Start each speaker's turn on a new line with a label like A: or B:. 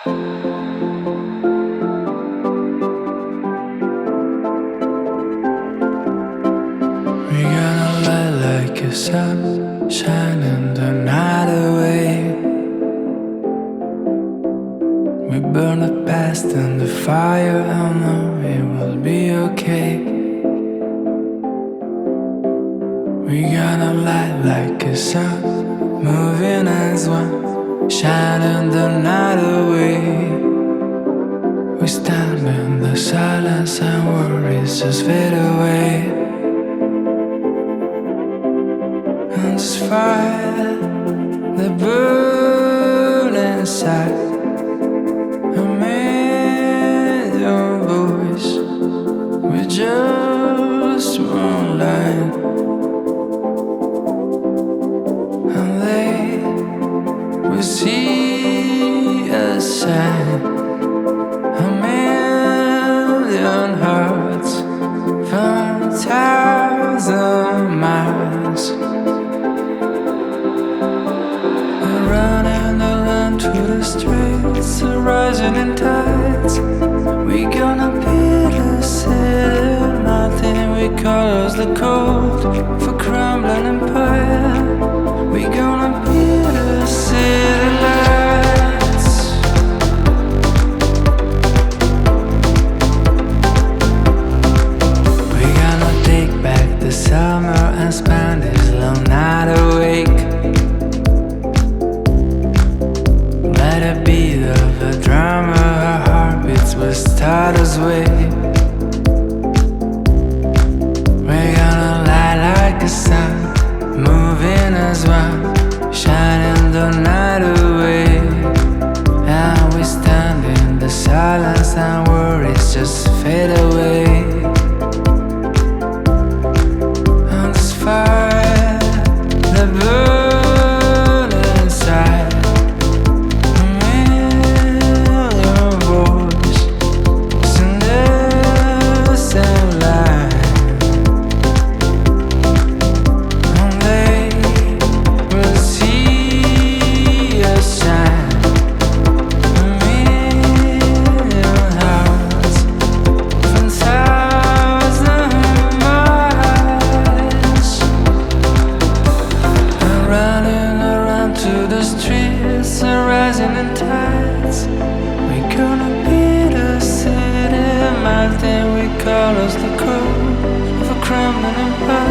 A: We're gonna light like a sun, shining the night away. We burn the past in the fire, I know it will be okay. We're gonna light like a sun, moving as one, shining the night away. We stand in the silence and worries just fade away. And this fire that burn inside, a million voice with just one line. And they will see us shine, a million hearts from 1,000 miles. Running around to the streets, rising in tides. We gonna be the city, nothing we call us the cold of a crumbling empire. We gonna be the city lights. We gonna take back the summer and spend this long night awake. Let a beat of a drummer, our heartbeats will start us way. We're gonna light like a sun, moving as one, shining the night away. And we stand in the silence and worries just fade away. And this fire that burns inside, call us the cold of a crumbling empire.